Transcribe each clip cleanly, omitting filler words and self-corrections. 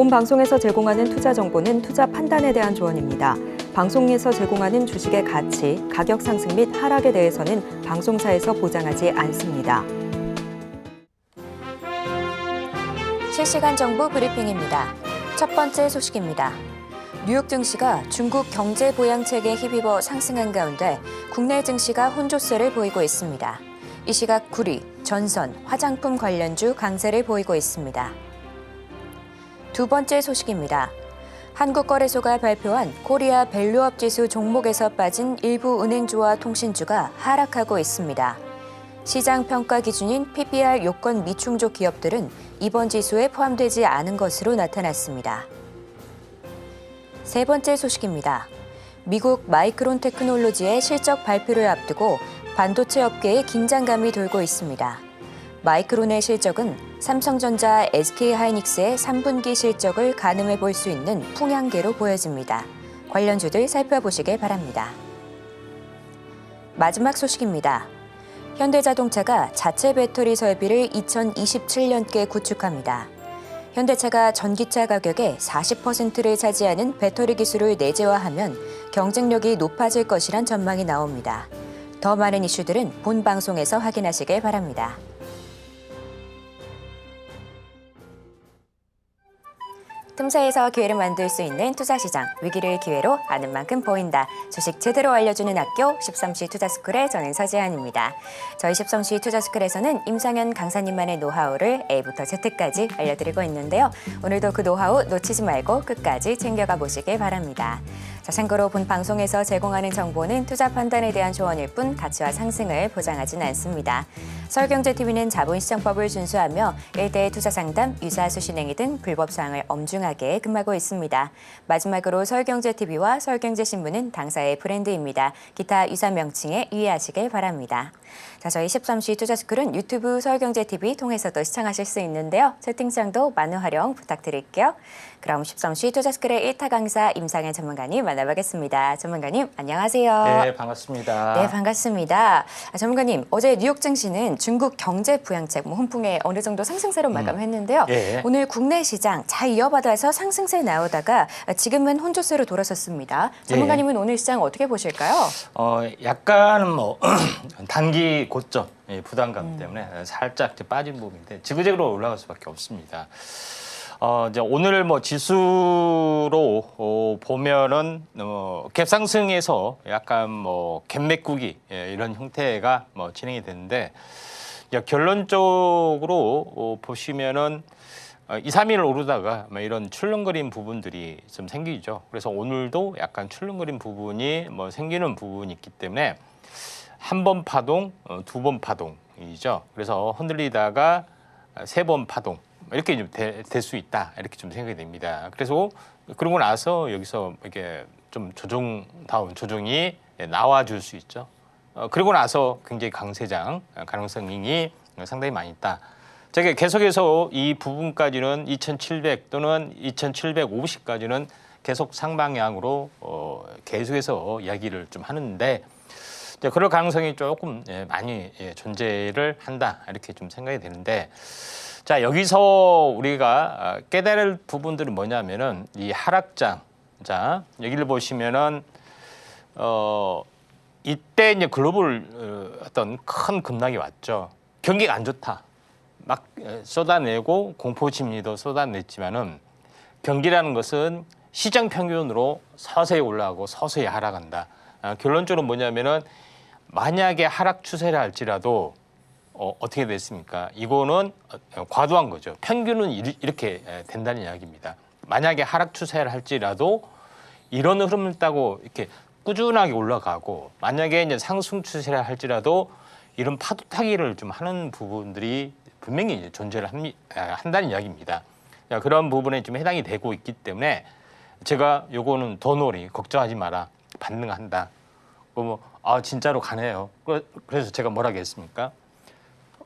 본 방송에서 제공하는 투자 정보는 투자 판단에 대한 조언입니다. 방송에서 제공하는 주식의 가치, 가격 상승 및 하락에 대해서는 방송사에서 보장하지 않습니다. 실시간 정보 브리핑입니다. 첫 번째 소식입니다. 뉴욕 증시가 중국 경제 보양 체계에 힘입어 상승한 가운데 국내 증시가 혼조세를 보이고 있습니다. 이 시각 구리, 전선, 화장품 관련주 강세를 보이고 있습니다. 두 번째 소식입니다. 한국거래소가 발표한 코리아 밸류업 지수 종목에서 빠진 일부 은행주와 통신주가 하락하고 있습니다. 시장 평가 기준인 PBR 요건 미충족 기업들은 이번 지수에 포함되지 않은 것으로 나타났습니다. 세 번째 소식입니다. 미국 마이크론 테크놀로지의 실적 발표를 앞두고 반도체 업계에 긴장감이 돌고 있습니다. 마이크론의 실적은 삼성전자, SK하이닉스의 3분기 실적을 가늠해 볼 수 있는 풍향계로 보여집니다. 관련주들 살펴보시길 바랍니다. 마지막 소식입니다. 현대자동차가 자체 배터리 설비를 2027년께 구축합니다. 현대차가 전기차 가격의 40%를 차지하는 배터리 기술을 내재화하면 경쟁력이 높아질 것이란 전망이 나옵니다. 더 많은 이슈들은 본 방송에서 확인하시길 바랍니다. 틈새에서 기회를 만들 수 있는 투자시장, 위기를 기회로 아는 만큼 보인다. 주식 제대로 알려주는 학교 13시 투자스쿨의 저는 서지한입니다. 저희 13시 투자스쿨에서는 임상현 강사님만의 노하우를 A부터 Z까지 알려드리고 있는데요. 오늘도 그 노하우 놓치지 말고 끝까지 챙겨가 보시길 바랍니다. 자, 참고로 본 방송에서 제공하는 정보는 투자 판단에 대한 조언일 뿐 가치와 상승을 보장하진 않습니다. 서울경제TV는 자본시장법을 준수하며 일대일 투자 상담, 유사수 신행위 등 불법 사항을 엄중하게 금하고 있습니다. 마지막으로 서울경제TV와 서울경제신문은 당사의 브랜드입니다. 기타 유사 명칭에 유의하시길 바랍니다. 자, 저희 13시 투자스쿨은 유튜브 서울경제TV 통해서도 시청하실 수 있는데요. 채팅창도 많은 활용 부탁드릴게요. 그럼 13시 투자스쿨의 1타 강사 임상현 전문가님 만나보겠습니다. 전문가님, 안녕하세요. 네, 반갑습니다. 네, 반갑습니다. 전문가님, 어제 뉴욕 증시는 중국 경제 부양책 훈풍에 어느 정도 상승세로 마감했는데요. 예. 오늘 국내 시장 잘 이어받아서 상승세 나오다가 지금은 혼조세로 돌아섰습니다. 전문가님은 오늘 시장 어떻게 보실까요? 약간 단기 고점 부담감 때문에 살짝 빠진 부분인데 지그재그로 올라갈 수밖에 없습니다. 이제 오늘 지수로 보면은 갭상승에서 약간 갭매꾸기 이런 형태가 진행이 됐는데 결론적으로 보시면은 2, 3일 오르다가 이런 출렁거린 부분들이 좀 생기죠. 그래서 오늘도 약간 출렁거린 부분이 생기는 부분이 있기 때문에 한 번 파동, 두 번 파동이죠. 그래서 흔들리다가 세 번 파동 이렇게 좀 될 수 있다 이렇게 좀 생각이 됩니다. 그래서 그러고 나서 여기서 이게 좀 조정다운 조정이 나와줄 수 있죠. 그리고 나서 굉장히 강세장 가능성이 상당히 많이 있다. 제가 계속해서 이 부분까지는 2,700 또는 2,750까지는 계속 상방향으로 계속해서 이야기를 좀 하는데 그럴 가능성이 조금 많이 존재를 한다 이렇게 좀 생각이 되는데 자 여기서 우리가 깨달을 부분들은 뭐냐면은 이 하락장 자 여기를 보시면은 이때 이제 글로벌 어떤 큰 급락이 왔죠. 경기가 안 좋다. 막 쏟아내고 공포 심리도 쏟아냈지만은 경기라는 것은 시장 평균으로 서서히 올라가고 서서히 하락한다. 결론적으로 뭐냐면은 만약에 하락 추세를 할지라도 어떻게 됐습니까? 이거는 과도한 거죠. 평균은 이렇게 된다는 이야기입니다. 만약에 하락 추세를 할지라도 이런 흐름을 따고 이렇게 꾸준하게 올라가고 만약에 이제 상승 추세를 할지라도 이런 파도 타기를 좀 하는 부분들이 분명히 이제 존재를 한다는 이야기입니다. 그런 부분에 좀 해당이 되고 있기 때문에 제가 요거는 더놀이 걱정하지 마라 반등한다. 진짜로 가네요. 그래서 제가 뭐라고 했습니까?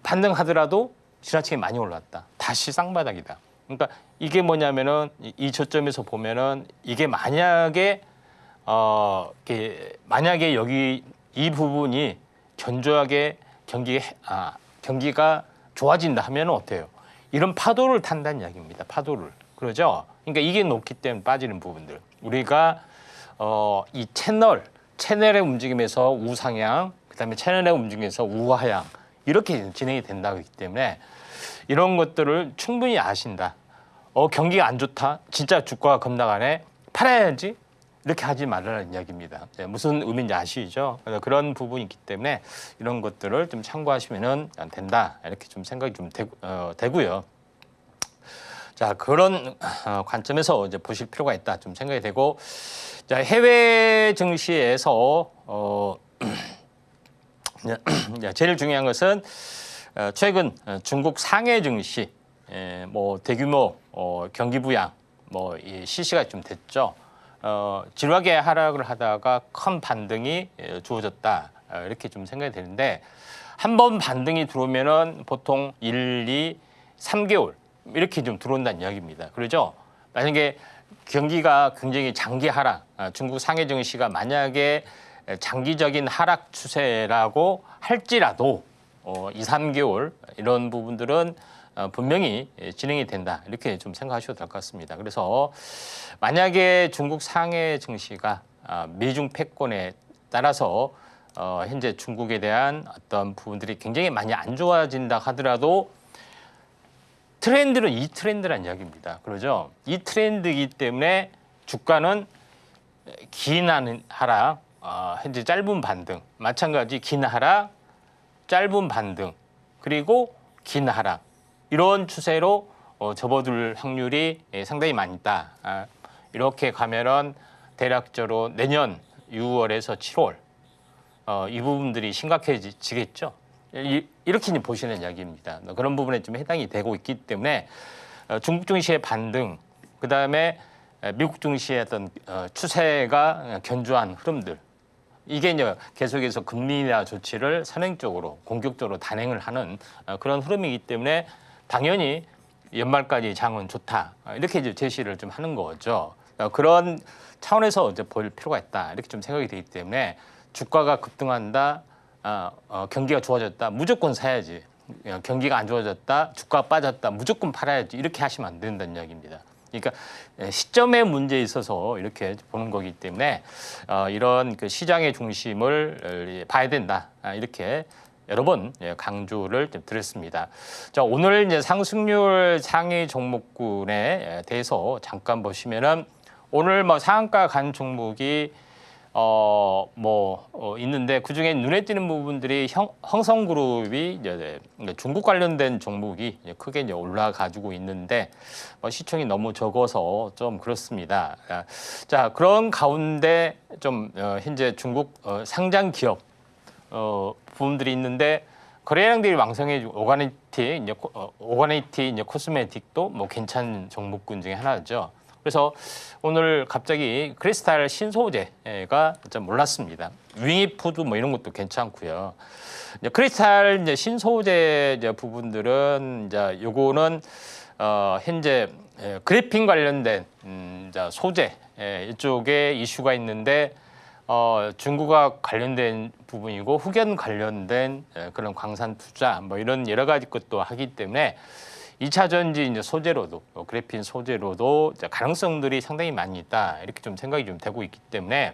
반등하더라도 지나치게 많이 올랐다. 다시 쌍바닥이다. 그러니까 이게 뭐냐면은 이 저점에서 보면은 이게 만약에 만약에 여기 이 부분이 견조하게 경기가 좋아진다 하면 어때요? 이런 파도를 탄다는 이야기입니다. 파도를. 그러죠. 그러니까 이게 높기 때문에 빠지는 부분들. 우리가 이 채널의 움직임에서 우상향, 그다음에 채널의 움직임에서 우하향 이렇게 진행이 된다기 때문에 이런 것들을 충분히 아신다. 경기가 안 좋다. 진짜 주가가 급락하네. 팔아야지. 이렇게 하지 말라는 이야기입니다. 무슨 의미인지 아시죠? 그런 부분이 있기 때문에 이런 것들을 좀 참고하시면 된다. 이렇게 좀 생각이 좀 되고요. 자, 그런 관점에서 이제 보실 필요가 있다. 좀 생각이 되고, 자, 해외 증시에서 제일 중요한 것은 최근 중국 상해 증시 뭐 대규모 경기 부양 뭐 실시가 좀 됐죠. 지루하게 하락을 하다가 큰 반등이 주어졌다. 이렇게 좀 생각이 되는데 한 번 반등이 들어오면은 보통 1, 2, 3개월 이렇게 좀 들어온다는 이야기입니다. 그러죠? 만약에 경기가 굉장히 장기 하락, 중국 상해 증시가 만약에 장기적인 하락 추세라고 할지라도 2, 3개월 이런 부분들은 분명히 진행이 된다. 이렇게 좀 생각하셔도 될 것 같습니다. 그래서 만약에 중국 상해 증시가 미중 패권에 따라서 현재 중국에 대한 어떤 부분들이 굉장히 많이 안 좋아진다 하더라도 트렌드는 이 트렌드란 이야기입니다. 그러죠? 이 트렌드이기 때문에 주가는 긴 하락, 현재 짧은 반등, 마찬가지 긴 하락, 짧은 반등, 그리고 긴 하락 이런 추세로 접어들 확률이 상당히 많이 있다. 이렇게 가면은 대략적으로 내년 6월에서 7월 이 부분들이 심각해지겠죠. 이렇게 보시는 이야기입니다. 그런 부분에 좀 해당이 되고 있기 때문에 중국 증시의 반등, 그 다음에 미국 증시의 어떤 추세가 견조한 흐름들, 이게 이제 계속해서 금리 인하 조치를 선행적으로 공격적으로 단행을 하는 그런 흐름이기 때문에 당연히 연말까지 장은 좋다. 이렇게 이제 제시를 좀 하는 거죠. 그런 차원에서 이제 볼 필요가 있다. 이렇게 좀 생각이 되기 때문에 주가가 급등한다, 경기가 좋아졌다, 무조건 사야지. 경기가 안 좋아졌다, 주가가 빠졌다, 무조건 팔아야지. 이렇게 하시면 안 된다는 이야기입니다. 그러니까 시점의 문제에 있어서 이렇게 보는 거기 때문에 이런 그 시장의 중심을 봐야 된다. 이렇게 여러 번 강조를 드렸습니다. 자, 오늘 이제 상승률 상위 종목군에 대해서 잠깐 보시면은 오늘 뭐 상한가 간 종목이 있는데 그 중에 눈에 띄는 부분들이 흥성그룹이 이제 중국 관련된 종목이 크게 이제 올라가지고 있는데 시총이 너무 적어서 좀 그렇습니다. 자, 그런 가운데 좀 현재 중국 상장 기업 부분들이 있는데 거래량들이 왕성해지고 오가니티 이제 코스메틱도 뭐 괜찮은 종목군 중에 하나죠. 그래서 오늘 갑자기 크리스탈 신소재가 좀 올랐습니다. 윙이푸드 뭐 이런 것도 괜찮고요. 이제 크리스탈 이제 신소재 이제 부분들은 이제 요거는 현재 그래핀 관련된 소재 이쪽에 이슈가 있는데 중국과 관련된 부분이고 흑연 관련된 그런 광산 투자 뭐 이런 여러 가지 것도 하기 때문에 2차 전지 이제 소재로도 그래핀 소재로도 이제 가능성들이 상당히 많이 있다 이렇게 좀 생각이 좀 되고 있기 때문에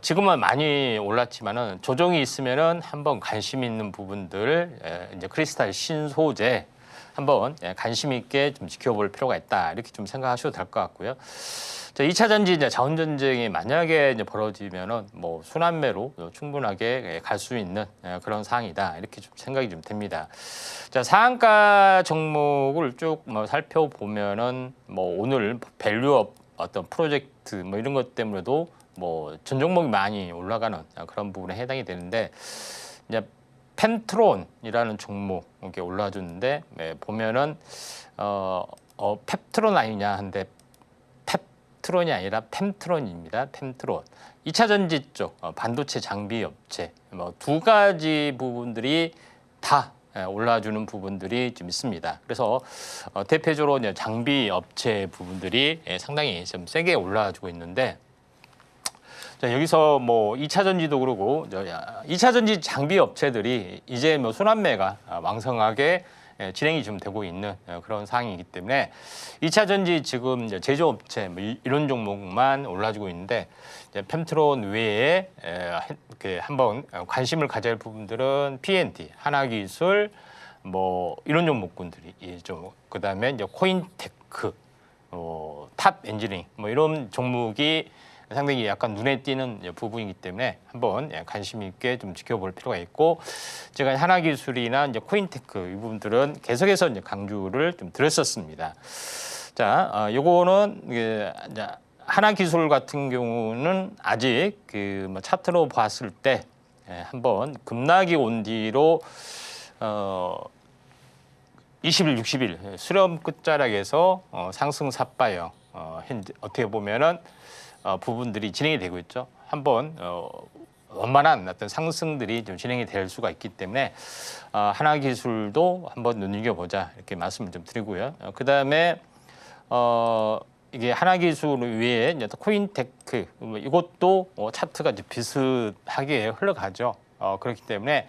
지금은 많이 올랐지만은 조정이 있으면은 한번 관심 있는 부분들 이제 크리스탈 신소재 한번 관심 있게 좀 지켜볼 필요가 있다 이렇게 좀 생각하셔도 될 것 같고요. 자, 2차 전지 이제 자원 전쟁이 만약에 이제 벌어지면은 뭐 순환매로 충분하게 갈 수 있는 그런 상황이다 이렇게 좀 생각이 좀 됩니다. 자, 상한가 종목을 쭉 뭐 살펴보면은 뭐 오늘 밸류업 어떤 프로젝트 뭐 이런 것 때문에도 뭐 전 종목이 많이 올라가는 그런 부분에 해당이 되는데 이제 펜트론이라는 종목 이렇게 올라주는데 보면은 펩트론 아니냐 한데 펩트론이 아니라 펜트론입니다. 펜트론. 2차 전지 쪽 반도체 장비 업체 뭐 두 가지 부분들이 다 올라주는 부분들이 좀 있습니다. 그래서 대표적으로 이제 장비 업체 부분들이 상당히 좀 세게 올라주고 있는데 자, 여기서 뭐 2차 전지도 그러고 2차 전지 장비 업체들이 이제 뭐 순환매가 왕성하게 진행이 좀 되고 있는 그런 상황이기 때문에 2차 전지 지금 이제 제조업체 뭐 이런 종목만 올라지고 있는데 이제 펜트론 외에 한번 관심을 가져야 할 부분들은 P&D, 하나기술 뭐 이런 종목군들이 좀 그다음에 이제 코인테크, 탑 엔지니어링 뭐 이런 종목이 상당히 약간 눈에 띄는 부분이기 때문에 한번 관심 있게 좀 지켜볼 필요가 있고 제가 하나기술이나 이제 코인테크 이 부분들은 계속해서 이제 강조를 좀 드렸었습니다. 자, 요거는 이제 하나기술 같은 경우는 아직 뭐 차트로 봤을 때 한번 급락이 온 뒤로 20일, 60일 수렴 끝자락에서 상승 삿바형 현재 어떻게 보면은 부분들이 진행이 되고 있죠. 한번 원만한 어떤 상승들이 좀 진행이 될 수가 있기 때문에 하나기술도 한번 눈여겨보자 이렇게 말씀을 좀 드리고요. 그 다음에 이게 하나기술 외에 이제 코인테크 이것도 차트가 이제 비슷하게 흘러가죠. 그렇기 때문에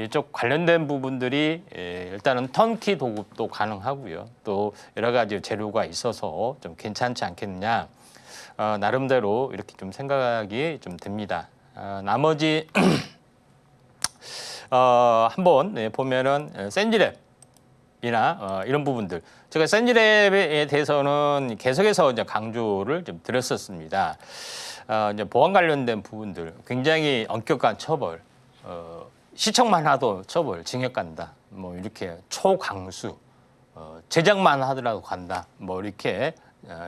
이쪽 관련된 부분들이 일단은 턴키 도급도 가능하고요. 또 여러 가지 재료가 있어서 좀 괜찮지 않겠느냐. 나름대로 이렇게 좀 생각이 좀 됩니다. 나머지 한번 보면은 센지랩이나 이런 부분들 제가 센지랩에 대해서는 계속해서 이제 강조를 좀 드렸었습니다. 이제 보안 관련된 부분들 굉장히 엄격한 처벌, 시청만 하도 처벌, 징역 간다. 뭐 이렇게 초강수, 제작만 하더라도 간다. 뭐 이렇게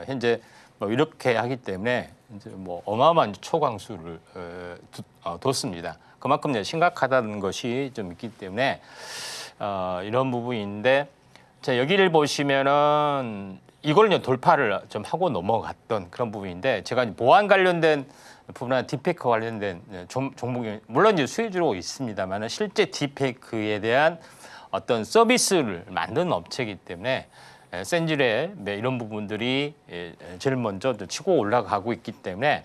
현재 뭐 이렇게 하기 때문에 이제 뭐 어마어마한 초강수를 뒀습니다. 그만큼 이제 심각하다는 것이 좀 있기 때문에 이런 부분인데 자 여기를 보시면은 이걸 이제 돌파를 좀 하고 넘어갔던 그런 부분인데 제가 보안 관련된 부분이나 딥페이크 관련된 종목이 물론 이제 수혜주로 있습니다만 실제 딥페이크에 대한 어떤 서비스를 만드는 업체이기 때문에 센지랩 이런 부분들이 제일 먼저 치고 올라가고 있기 때문에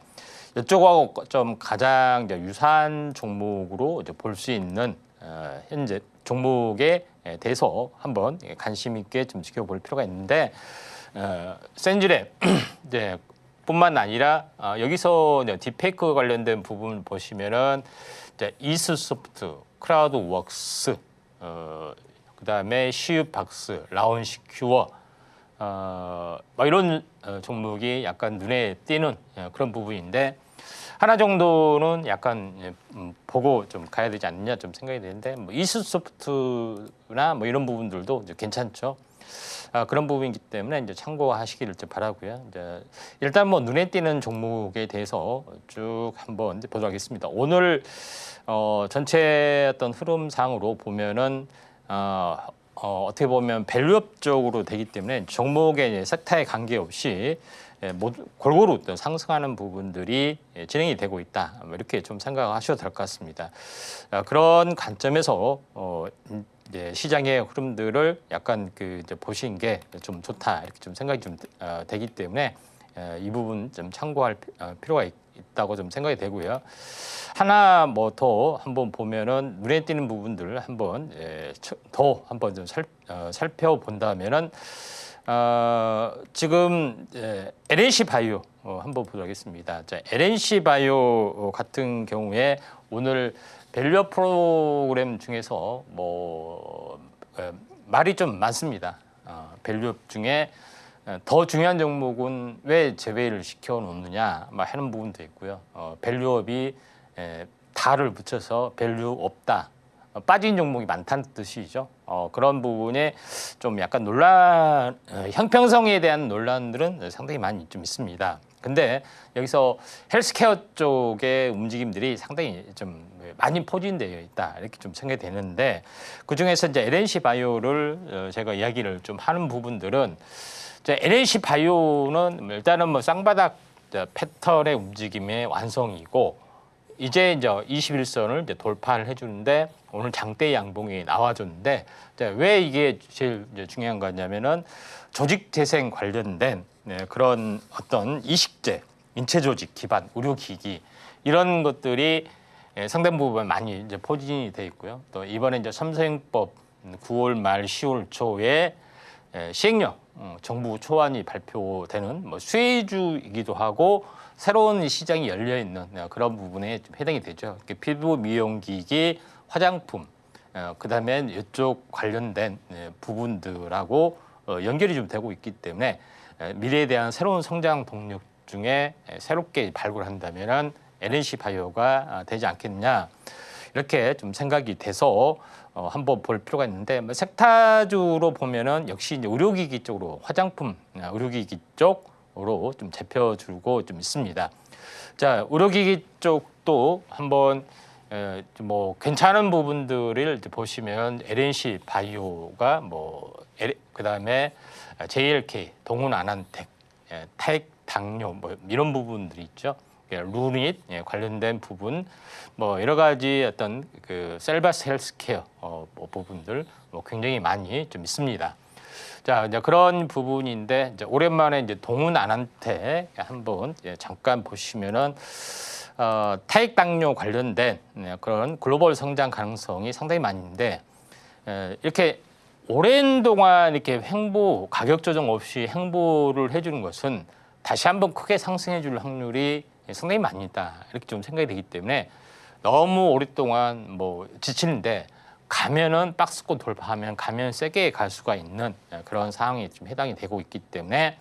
이쪽하고 좀 가장 유사한 종목으로 볼 수 있는 현재 종목에 대해서 한번 관심 있게 좀 지켜볼 필요가 있는데 센지랩 뿐만 아니라 여기서 딥페이크 관련된 부분 보시면은 이스소프트, 크라우드웍스, 그다음에 시유박스, 라운시큐어 뭐 이런 종목이 약간 눈에 띄는 그런 부분인데 하나 정도는 약간 보고 좀 가야 되지 않느냐 좀 생각이 되는데 뭐 이스소프트나 뭐 이런 부분들도 이제 괜찮죠. 그런 부분이기 때문에 이제 참고하시기를 바라고요. 이제 일단 뭐 눈에 띄는 종목에 대해서 쭉 한번 이제 보도록 하겠습니다. 오늘 전체 어떤 흐름상으로 보면은 어떻게 보면 밸류업적으로 되기 때문에 종목의 섹터에 관계없이 모두 골고루 상승하는 부분들이 진행이 되고 있다. 이렇게 좀 생각하셔도 될 것 같습니다. 그런 관점에서 시장의 흐름들을 약간 이제 보시는 게 좀 좋다 이렇게 좀 생각이 좀 되기 때문에 이 부분 좀 참고할 필요가 있다고 좀 생각이 되고요. 하나 뭐 더 한번 보면은 눈에 띄는 부분들을 한번 더 한번 좀 살펴본다면은 지금 LNC 바이오 한번 보도록 하겠습니다. 자, LNC 바이오 같은 경우에 오늘 밸류업 프로그램 중에서 뭐 말이 좀 많습니다. 밸류업 중에 더 중요한 종목은 왜 제외를 시켜 놓느냐 하는 부분도 있고요. 밸류업이 다를 붙여서 밸류 없다. 빠진 종목이 많다는 뜻이죠. 그런 부분에 좀 약간 논란, 형평성에 대한 논란들은 상당히 많이 좀 있습니다. 근데 여기서 헬스케어 쪽의 움직임들이 상당히 좀 많이 포진되어 있다 이렇게 좀 생각이 되는데 그 중에서 이제 LNC 바이오를 제가 이야기를 좀 하는 부분들은 LNC 바이오는 일단은 뭐 쌍바닥 패턴의 움직임의 완성이고 이제 21선을 이제 돌파를 해주는데 오늘 장대 양봉이 나와줬는데 왜 이게 제일 중요한 거냐면은 조직 재생 관련된 그런 어떤 이식제, 인체 조직 기반 의료기기 이런 것들이 상당 부분 많이 이제 포진이 돼 있고요. 또 이번에 이제 섬세행법 9월 말 10월 초에 시행령 정부 초안이 발표되는 뭐 수혜주이기도 하고 새로운 시장이 열려 있는 그런 부분에 좀 해당이 되죠. 피부 미용기기, 화장품, 그다음에 이쪽 관련된 부분들하고 연결이 좀 되고 있기 때문에 미래에 대한 새로운 성장 동력 중에 새롭게 발굴한다면은 LNC 바이오가 되지 않겠느냐 이렇게 좀 생각이 돼서 한번 볼 필요가 있는데 뭐 색타주로 보면은 역시 이제 의료기기 쪽으로 화장품 의료기기 쪽으로 좀 잡혀주고 좀 있습니다. 자, 의료기기 쪽도 한번 뭐 괜찮은 부분들을 이제 보시면 LNC 바이오가 뭐 그다음에 JLK 동훈 아난텍 타액 당뇨 뭐 이런 부분들이 있죠. 루닛 관련된 부분 뭐 여러 가지 어떤 그 셀바스 헬스케어 뭐 부분들 뭐 굉장히 많이 좀 있습니다. 자, 이제 그런 부분인데 이제 오랜만에 이제 동훈 아난텍 한번 잠깐 보시면은 타액 당뇨 관련된 그런 글로벌 성장 가능성이 상당히 많이 있는데 이렇게 오랜 동안 이렇게 가격 조정 없이 횡보를 해주는 것은 다시 한번 크게 상승해 줄 확률이 상당히 많이 있다. 이렇게 좀 생각이 되기 때문에 너무 오랫동안 뭐 지치는데 가면은 박스권 돌파하면 가면 세게 갈 수가 있는 그런 상황이 좀 해당이 되고 있기 때문에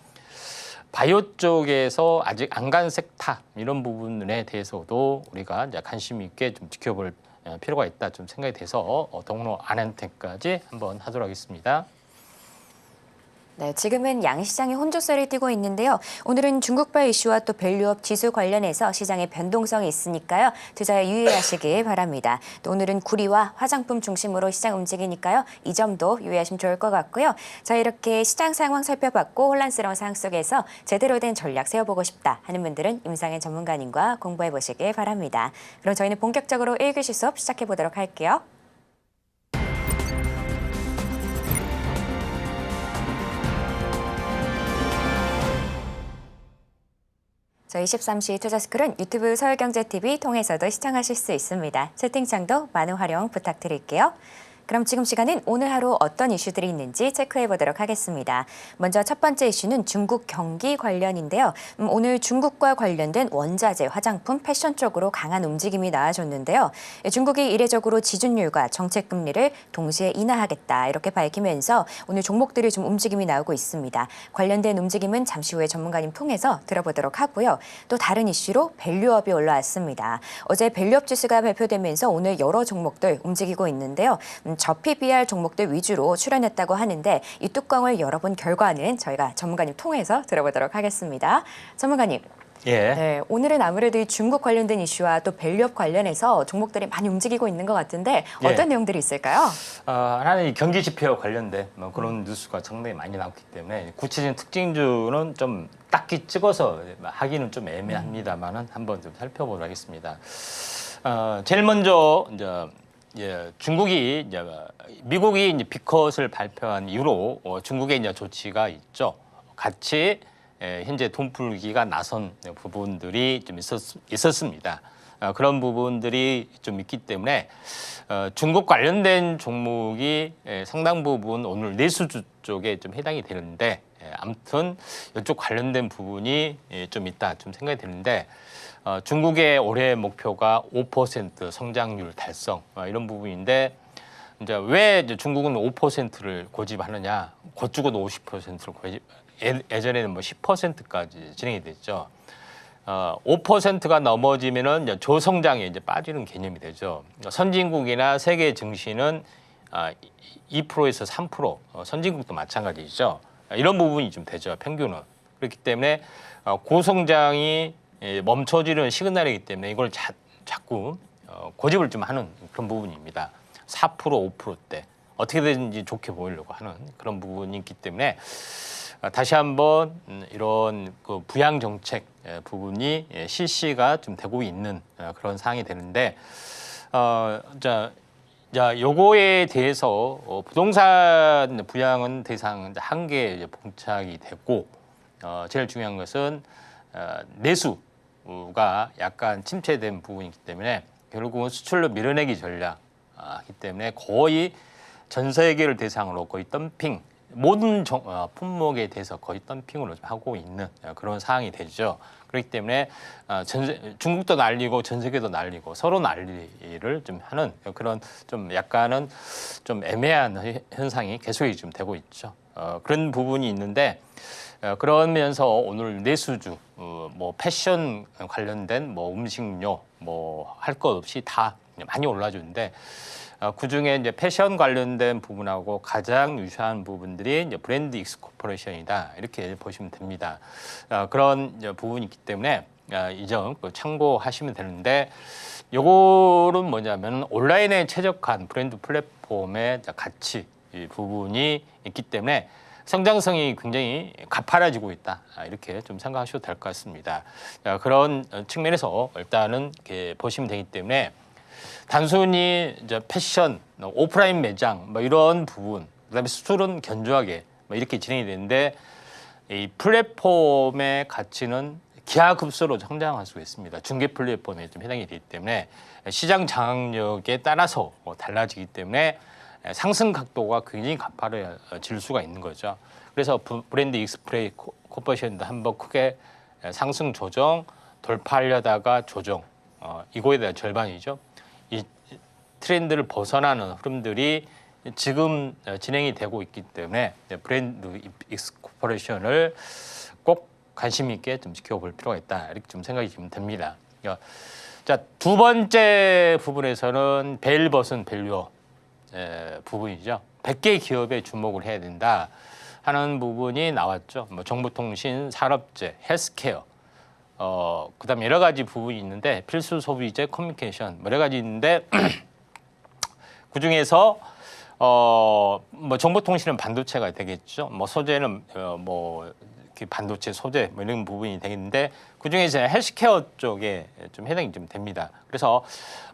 바이오 쪽에서 아직 안 간 섹터 이런 부분에 대해서도 우리가 이제 관심 있게 좀 지켜볼 필요가 있다 좀 생각이 돼서 동훈 아난텍까지 한번 하도록 하겠습니다. 네, 지금은 양시장이 혼조세를 띠고 있는데요. 오늘은 중국발 이슈와 또 밸류업 지수 관련해서 시장의 변동성이 있으니까요. 투자에 유의하시길 바랍니다. 또 오늘은 구리와 화장품 중심으로 시장 움직이니까요. 이 점도 유의하시면 좋을 것 같고요. 자, 이렇게 시장 상황 살펴봤고 혼란스러운 상황 속에서 제대로 된 전략 세워보고 싶다 하는 분들은 임상현 전문가님과 공부해 보시길 바랍니다. 그럼 저희는 본격적으로 1교시 수업 시작해 보도록 할게요. 저희 23시 투자스쿨은 유튜브 서울경제TV 통해서도 시청하실 수 있습니다. 채팅창도 많은 활용 부탁드릴게요. 그럼 지금 시간은 오늘 하루 어떤 이슈들이 있는지 체크해 보도록 하겠습니다. 먼저 첫 번째 이슈는 중국 경기 관련인데요. 오늘 중국과 관련된 원자재, 화장품, 패션 쪽으로 강한 움직임이 나와줬는데요. 중국이 이례적으로 지준율과 정책금리를 동시에 인하하겠다 이렇게 밝히면서 오늘 종목들이 좀 움직임이 나오고 있습니다. 관련된 움직임은 잠시 후에 전문가님 통해서 들어보도록 하고요. 또 다른 이슈로 밸류업이 올라왔습니다. 어제 밸류업 지수가 발표되면서 오늘 여러 종목들 움직이고 있는데요. 저피 BR 종목들 위주로 출연했다고 하는데 이 뚜껑을 열어본 결과는 저희가 전문가님 통해서 들어보도록 하겠습니다. 전문가님. 예. 네, 오늘은 아무래도 이 중국 관련된 이슈와 또 밸류업 관련해서 종목들이 많이 움직이고 있는 것 같은데 어떤 내용들이 있을까요? 하나는 이 경기 지표 관련된 뭐 그런 뉴스가 상당히 많이 나왔기 때문에 구체적인 특징주는 좀 딱히 찍어서 하기는 좀 애매합니다만은 한번 좀 살펴보도록 하겠습니다. 제일 먼저 중국이 미국이 이제 비컷을 발표한 이후로 중국의 이제 조치가 있죠. 같이 현재 돈 풀기가 나선 부분들이 좀 있었습니다. 그런 부분들이 좀 있기 때문에 중국 관련된 종목이 상당 부분 오늘 내수주 쪽에 좀 해당이 되는데 아무튼 이쪽 관련된 부분이 좀 있다 좀 생각이 드는데 중국의 올해 목표가 5% 성장률 달성 이런 부분인데 이제 왜 이제 중국은 5%를 고집하느냐? 곧 죽어도 50%를 고집. 예전에는 뭐 10%까지 진행이 됐죠. 5%가 넘어지면은 이제 조성장에 이제 빠지는 개념이 되죠. 선진국이나 세계 증시는 2%에서 3%, 선진국도 마찬가지죠. 이런 부분이 좀 되죠. 평균은. 그렇기 때문에 고성장이 멈춰지는 시그널이기 때문에 이걸 자꾸 고집을 좀 하는 그런 부분입니다. 4%, 5%대 어떻게든지 좋게 보이려고 하는 그런 부분이 있기 때문에 다시 한번 이런 그 부양 정책 부분이 실시가 좀 되고 있는 그런 상황이 되는데 요거에 대해서 부동산 부양은 대상 한계에 봉착이 됐고 제일 중요한 것은 내수가 약간 침체된 부분이기 때문에 결국은 수출로 밀어내기 전략이기 때문에 거의 전 세계를 대상으로 거의 덤핑, 모든 품목에 대해서 거의 덤핑으로 좀 하고 있는 그런 상황이 되죠. 그렇기 때문에 중국도 날리고 전 세계도 날리고 서로 난리를 좀 하는 그런 좀 약간은 좀 애매한 현상이 계속 좀 되고 있죠. 그런 부분이 있는데 그러면서 오늘 내수주 뭐 패션 관련된 뭐 음식료 뭐 할 것 없이 다 많이 올라주는데 그중에 이제 패션 관련된 부분하고 가장 유사한 부분들이 이제 브랜드 익스 코퍼레이션이다 이렇게 보시면 됩니다. 그런 이제 부분이 있기 때문에 이 점 참고하시면 되는데 요거는 뭐냐면 온라인에 최적화한 브랜드 플랫폼의 가치 이 부분이 있기 때문에 성장성이 굉장히 가파라지고 있다 이렇게 좀 생각하셔도 될 것 같습니다. 그런 측면에서 일단은 이렇게 보시면 되기 때문에 단순히 이제 패션, 오프라인 매장 뭐 이런 부분, 그다음에 수출은 견조하게 뭐 이렇게 진행이 되는데 이 플랫폼의 가치는 기하급수로 성장할 수 있습니다. 중개 플랫폼에 좀 해당이 되기 때문에 시장 장악력에 따라서 달라지기 때문에 상승 각도가 굉장히 가파라질 수가 있는 거죠. 그래서 브랜드 익스프레이 코퍼레이션도 한번 크게 상승 조정 돌파하려다가 조정 이거에 대한 절반이죠. 이 트렌드를 벗어나는 흐름들이 지금 진행이 되고 있기 때문에 브랜드 익스 코퍼레이션을 꼭 관심 있게 좀 지켜볼 필요가 있다 이렇게 좀 생각이 좀 됩니다. 자, 두 번째 부분에서는 벨벗은 밸류어 부분이죠. 100개 기업에 주목을 해야 된다 하는 부분이 나왔죠. 뭐 정보통신, 산업재, 헬스케어, 그다음 여러 가지 부분이 있는데 필수 소비재, 커뮤니케이션 뭐 여러 가지 있는데 그 중에서 뭐 정보통신은 반도체가 되겠죠. 뭐 소재는 뭐 이렇게 반도체 소재 뭐 이런 부분이 되겠는데 그 중에 이제 헬스케어 쪽에 좀 해당이 좀 됩니다. 그래서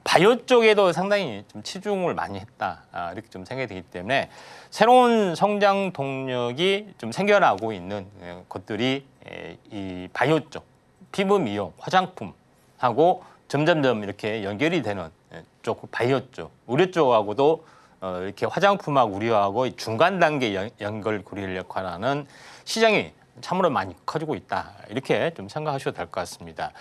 바이오 쪽에도 상당히 좀 치중을 많이 했다 이렇게 좀 생각이 되기 때문에 새로운 성장 동력이 좀 생겨나고 있는 것들이 이 바이오 쪽, 피부 미용, 화장품하고 점점점 이렇게 연결이 되는 쪽 바이오 쪽, 의료 쪽하고도 이렇게 화장품하고 의료하고 중간 단계 연결고리를 역할하는 시장이 참으로 많이 커지고 있다 이렇게 좀 생각하셔도 될 것 같습니다.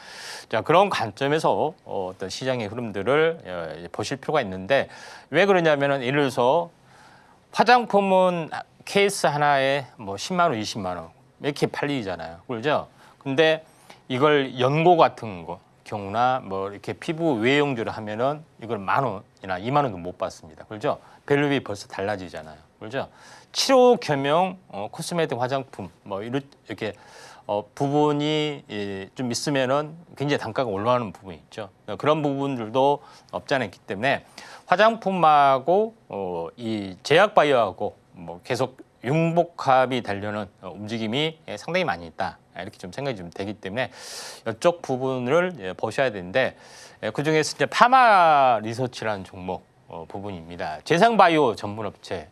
자, 그런 관점에서 어떤 시장의 흐름들을 보실 필요가 있는데 왜 그러냐면은 예를 들어서 화장품은 케이스 하나에 뭐 10만 원, 20만 원 이렇게 팔리잖아요, 그렇죠? 근데 이걸 연고 같은 거 경우나 뭐 이렇게 피부 외용주를 하면은 이걸 10,000원이나 2만 원도 못 받습니다, 그렇죠? 밸류비 벌써 달라지잖아요, 그렇죠? 치료 겸용 코스메틱 화장품 뭐 이렇게 부분이 좀 있으면은 굉장히 단가가 올라가는 부분이 있죠. 그런 부분들도 없지 않아 있기 때문에 화장품하고 이 제약 바이오하고 뭐 계속 융복합이 되려는 움직임이 상당히 많이 있다 이렇게 좀 생각이 좀 되기 때문에 이쪽 부분을 보셔야 되는데 그 중에서 이제 파마 리서치라는 종목 부분입니다. 제상바이오 전문업체.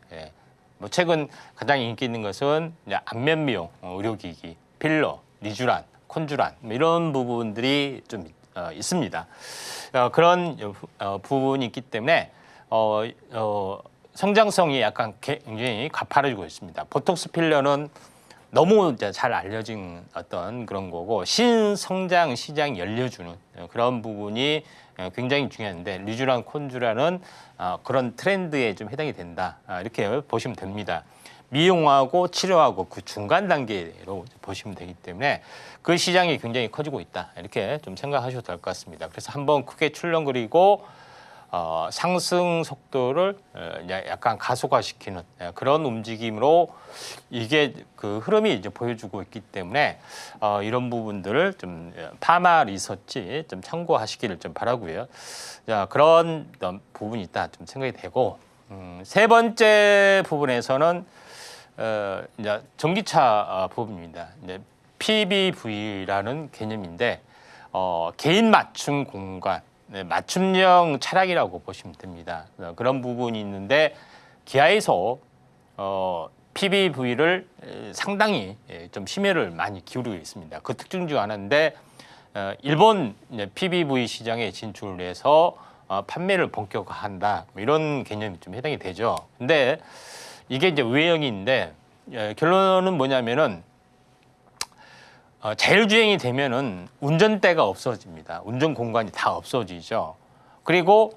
뭐 최근 가장 인기 있는 것은 이제 안면 미용, 의료기기, 필러, 리쥬란, 콘쥬란 뭐 이런 부분들이 좀 있습니다. 그런 부분이 있기 때문에 성장성이 약간 굉장히 가파라지고 있습니다. 보톡스 필러는 너무 이제 잘 알려진 어떤 그런 거고 신성장 시장 열려주는 그런 부분이 굉장히 중요한데 리쥬란, 콘쥬란은 그런 트렌드에 좀 해당이 된다 이렇게 보시면 됩니다. 미용하고 치료하고 그 중간 단계로 보시면 되기 때문에 그 시장이 굉장히 커지고 있다 이렇게 좀 생각하셔도 될 것 같습니다. 그래서 한번 크게 출렁거리고 상승 속도를 약간 가속화시키는 그런 움직임으로 이게 그 흐름이 이제 보여주고 있기 때문에 이런 부분들을 좀 파마 리서치 좀 참고하시기를 좀 바라고요. 자, 그런 부분이 있다 좀 생각이 되고 세 번째 부분에서는 이제 전기차 부분입니다. 이제 PBV라는 개념인데 개인 맞춤 공간. 맞춤형 차량이라고 보시면 됩니다. 그런 부분이 있는데 기아에서 PBV를 상당히 좀 심혈을 많이 기울이고 있습니다. 그 특징 중 하나인데 일본 PBV 시장에 진출을 해서 판매를 본격화한다. 뭐 이런 개념이 좀 해당이 되죠. 근데 이게 이제 외형인데 결론은 뭐냐면은 자율주행이 되면은 운전대가 없어집니다. 운전 공간이 다 없어지죠. 그리고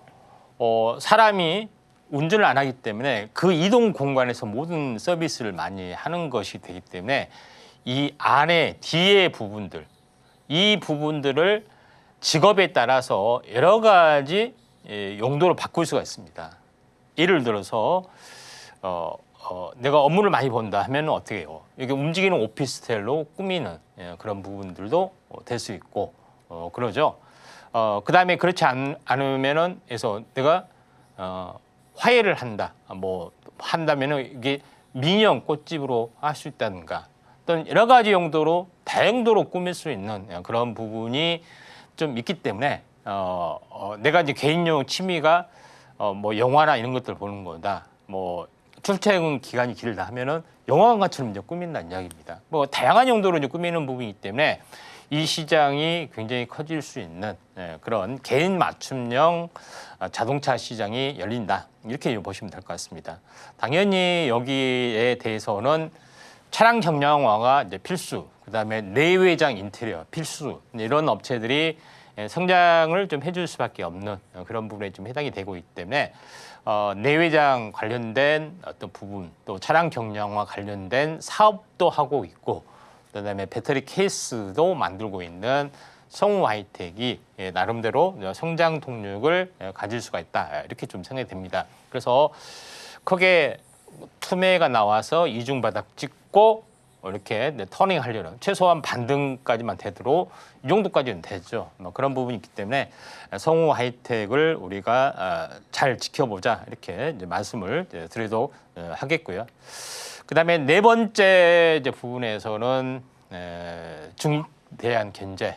사람이 운전을 안 하기 때문에 그 이동 공간에서 모든 서비스를 많이 하는 것이 되기 때문에 이 안에 뒤에 부분들, 이 부분들을 직업에 따라서 여러 가지 용도로 바꿀 수가 있습니다. 예를 들어서 내가 업무를 많이 본다 하면 어떻게 해요? 이게 움직이는 오피스텔로 꾸미는 그런 부분들도 될 수 있고 그러죠. 그다음에 그렇지 않으면은 해서 내가 화해를 한다. 뭐 한다면은 이게 민영 꽃집으로 할 수 있다든가 또는 여러 가지 용도로 다용도로 꾸밀 수 있는 그런 부분이 좀 있기 때문에 내가 이제 개인용 취미가 뭐 영화나 이런 것들 보는 거다. 뭐 출퇴근 기간이 길다 하면은 영화관처럼 이제 꾸민다는 이야기입니다. 뭐 다양한 용도로 이제 꾸미는 부분이기 때문에 이 시장이 굉장히 커질 수 있는 그런 개인 맞춤형 자동차 시장이 열린다. 이렇게 보시면 될 것 같습니다. 당연히 여기에 대해서는 차량 경량화가 이제 필수, 그다음에 내외장 인테리어 필수 이런 업체들이 성장을 좀 해줄 수밖에 없는 그런 부분에 좀 해당이 되고 있기 때문에 내외장 관련된 어떤 부분 또 차량 경량화 관련된 사업도 하고 있고 그다음에 배터리 케이스도 만들고 있는 성우 하이텍이 나름대로 성장 동력을 가질 수가 있다 이렇게 좀 생각이 됩니다. 그래서 크게 투매가 나와서 이중바닥 찍고 이렇게 터닝 하려는 최소한 반등까지만 되도록 이 정도까지는 되죠. 뭐 그런 부분이 있기 때문에 성우 하이텍을 우리가 잘 지켜보자 이렇게 이제 말씀을 드리도록 하겠고요. 그다음에 네 번째 이제 부분에서는 중대한 견제,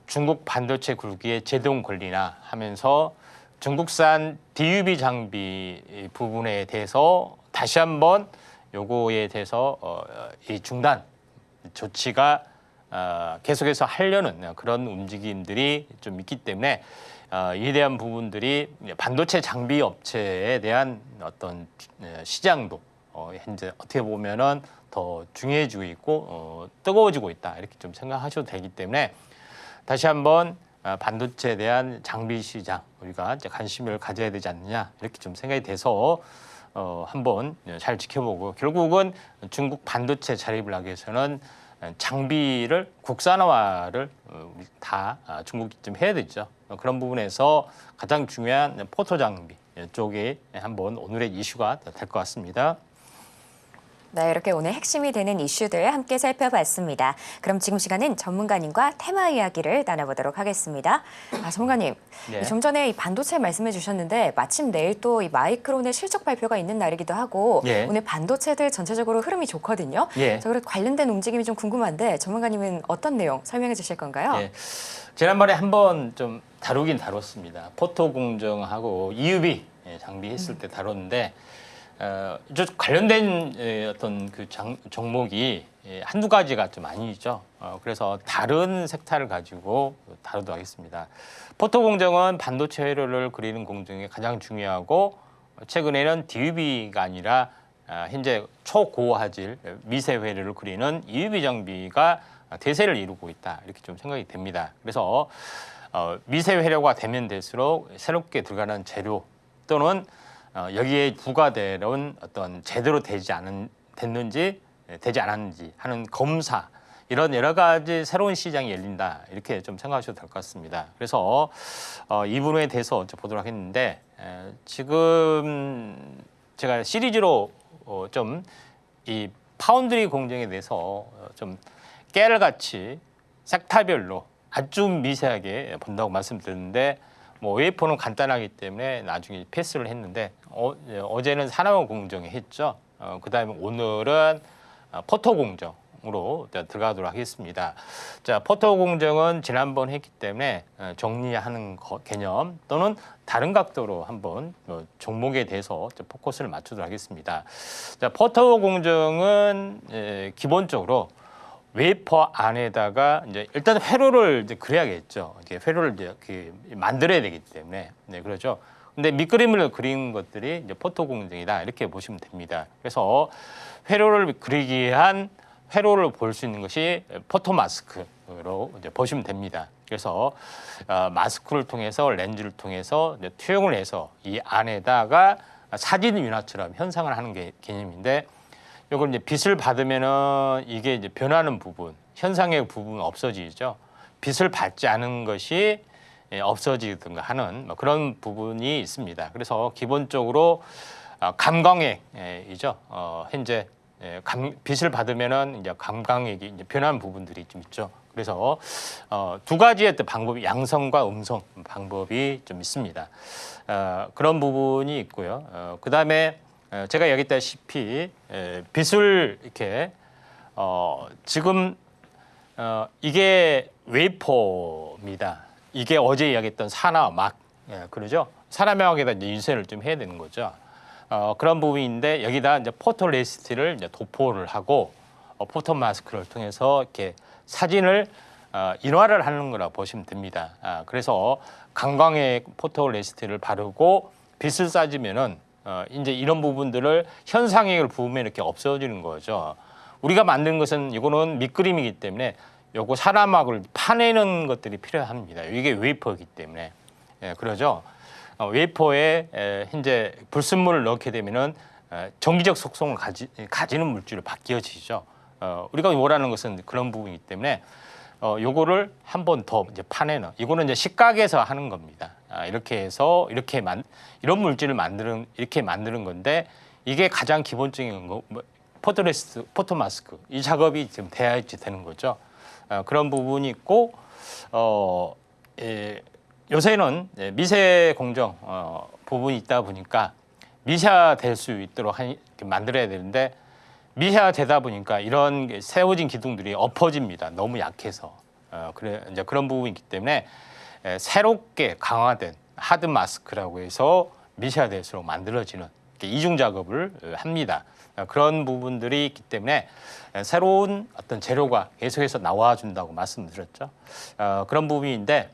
중국 반도체 굴기에 제동 권리나 하면서 중국산 DUV 장비 부분에 대해서 다시 한번 요거에 대해서 이 중단 조치가 계속해서 하려는 그런 움직임들이 좀 있기 때문에 이에 대한 부분들이 반도체 장비 업체에 대한 어떤 시장도 현재 어떻게 보면은 더 중요해지고 있고 뜨거워지고 있다 이렇게 좀 생각하셔도 되기 때문에 다시 한번 반도체에 대한 장비 시장 우리가 이제 관심을 가져야 되지 않느냐 이렇게 좀 생각이 돼서 한번 잘 지켜보고 결국은 중국 반도체 자립을 하기 위해서는 장비를 국산화를 다 중국이 좀 해야 되죠. 그런 부분에서 가장 중요한 포토 장비 쪽에 한번 오늘의 이슈가 될 것 같습니다. 네, 이렇게 오늘 핵심이 되는 이슈들 함께 살펴봤습니다. 그럼 지금 시간은 전문가님과 테마 이야기를 나눠보도록 하겠습니다. 전문가님, 네. 좀 전에 이 반도체 말씀해 주셨는데 마침 내일 또 이 마이크론의 실적 발표가 있는 날이기도 하고 예. 오늘 반도체들 전체적으로 흐름이 좋거든요. 예. 그래서 관련된 움직임이 좀 궁금한데 전문가님은 어떤 내용 설명해 주실 건가요? 예. 지난번에 한번 좀 다루긴 다뤘습니다. 포토 공정하고 EUV 장비 했을 때 다뤘는데 저 관련된 어떤 그 종목이 한두 가지가 좀 아니죠. 그래서 다른 섹터를 가지고 다루도록 하겠습니다. 포토 공정은 반도체 회로를 그리는 공정이 가장 중요하고 최근에는 DUV가 아니라 현재 초고화질 미세 회로를 그리는 EUV 장비가 대세를 이루고 있다 이렇게 좀 생각이 됩니다. 그래서 미세 회로가 되면 될수록 새롭게 들어가는 재료 또는 여기에 부과되는 어떤 제대로 됐는지 되지 않았는지 하는 검사 이런 여러 가지 새로운 시장이 열린다 이렇게 좀 생각하셔도 될 것 같습니다. 그래서 이 부분에 대해서 보도록 했는데 지금 제가 시리즈로 좀 이 파운드리 공정에 대해서 좀 깨알같이 섹터별로 아주 미세하게 본다고 말씀드렸는데 뭐 웨이퍼는 간단하기 때문에 나중에 패스를 했는데 어제는 산업 공정에 했죠. 그다음에 오늘은 포토 공정으로 들어가도록 하겠습니다. 자, 포토 공정은 지난번 했기 때문에 정리하는 개념 또는 다른 각도로 한번 종목에 대해서 포커스를 맞추도록 하겠습니다. 자, 포토 공정은 기본적으로 웨이퍼 안에다가 이제 일단 회로를 이제 그려야겠죠. 이렇게 회로를 이제 만들어야 되기 때문에 네, 그렇죠. 근데 밑그림을 그린 것들이 이제 포토 공정이다 이렇게 보시면 됩니다. 그래서 회로를 그리기 위한 회로를 볼 수 있는 것이 포토 마스크로 이제 보시면 됩니다. 그래서 마스크를 통해서 렌즈를 통해서 이제 투영을 해서 이 안에다가 사진 윤화처럼 현상을 하는 게 개념인데, 이걸 이제 빛을 받으면은 이게 이제 변하는 부분, 현상의 부분은 없어지죠. 빛을 받지 않은 것이 없어지든가 하는 뭐 그런 부분이 있습니다. 그래서 기본적으로 감광액이죠. 현재 빛을 받으면은 이제 감광액이 이제 변하는 부분들이 좀 있죠. 그래서 두 가지의 또 방법이, 양성과 음성 방법이 좀 있습니다. 그런 부분이 있고요. 그 다음에 제가 얘기했다시피 빛을 이렇게 지금 이게 웨이퍼입니다. 이게 어제 이야기했던 산화막, 그러죠? 산화막에다 이제 인쇄를 좀 해야 되는 거죠. 그런 부분인데 여기다 이제 포토레시스트를 이제 도포를 하고 포토 마스크를 통해서 이렇게 사진을 인화를 하는 거라 보시면 됩니다. 그래서 강광의 포토레시스트를 바르고 빛을 쏴주면은 이제 이런 부분들을 현상액을 부으면 이렇게 없어지는 거죠. 우리가 만든 것은 이거는 밑그림이기 때문에 요거 산화막을 파내는 것들이 필요합니다. 이게 웨이퍼이기 때문에 그러죠. 웨이퍼에 현재 불순물을 넣게 되면은 정기적 속성을 가지는 물질로 바뀌어지죠. 우리가 원하는 것은 그런 부분이기 때문에 요거를 한 번 더 이제 파내는, 이거는 이제 식각에서 하는 겁니다. 이렇게 해서 이런 물질을 이렇게 만드는 건데, 이게 가장 기본적인 거, 포토 마스크 이 작업이 지금 돼야지 되는 거죠. 그런 부분이 있고, 요새는 미세 공정 부분이 있다 보니까 미세화될 수 있도록 만들어야 되는데, 미세화되다 보니까 이런 세워진 기둥들이 엎어집니다. 너무 약해서. 그래 이제 그런 부분이 있기 때문에 새롭게 강화된 하드 마스크라고 해서 미세화될수록 만들어지는 이중 작업을 합니다. 그런 부분들이 있기 때문에 새로운 어떤 재료가 계속해서 나와준다고 말씀드렸죠. 그런 부분인데,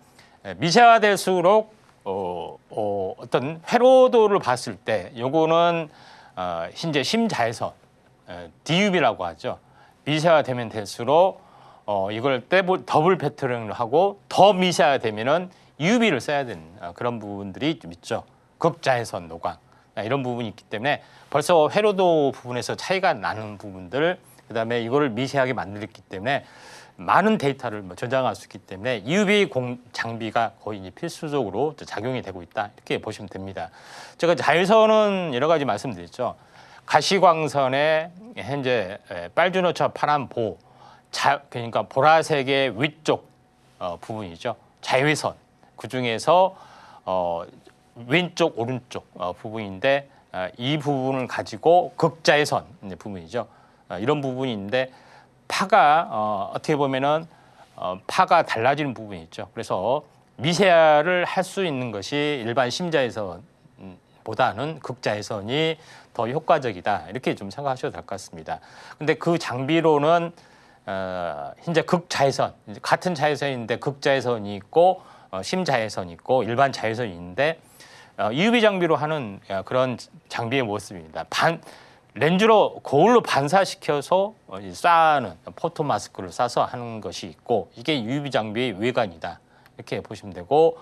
미세화될수록 어떤 회로도를 봤을 때 요거는 현재 심자외선 DUV라고 하죠. 미세화되면 될수록 이걸 더블 패터닝을 하고, 더 미세화되면은 UV를 써야 되는 그런 부분들이 좀 있죠. 극자외선 노광 이런 부분이 있기 때문에 벌써 회로도 부분에서 차이가 나는 부분들, 그다음에 이거를 미세하게 만들었기 때문에 많은 데이터를 저장할 수 있기 때문에 UV 장비가 거의 이제 필수적으로 작용이 되고 있다 이렇게 보시면 됩니다. 제가 자외선은 여러 가지 말씀드렸죠. 가시광선의 현재 빨주노차 파란보, 그러니까 보라색의 위쪽 부분이죠. 자외선, 그 중에서 왼쪽 오른쪽 부분인데, 이 부분을 가지고 극자외선 부분이죠. 이런 부분인데, 파가 어떻게 보면은 파가 달라지는 부분이 있죠. 그래서 미세화를 할 수 있는 것이 일반 심자외선보다는 극자외선이 더 효과적이다 이렇게 좀 생각하셔도 될 것 같습니다. 근데 그 장비로는 현재 극자외선, 같은 자외선인데 극자외선이 있고 심자외선이 있고 일반 자외선이 있는데, UV 장비로 하는 그런 장비의 모습입니다. 렌즈로 거울로 반사시켜서 쏴는 포토 마스크를 쏴서 하는 것이 있고, 이게 UV 장비의 외관이다 이렇게 보시면 되고,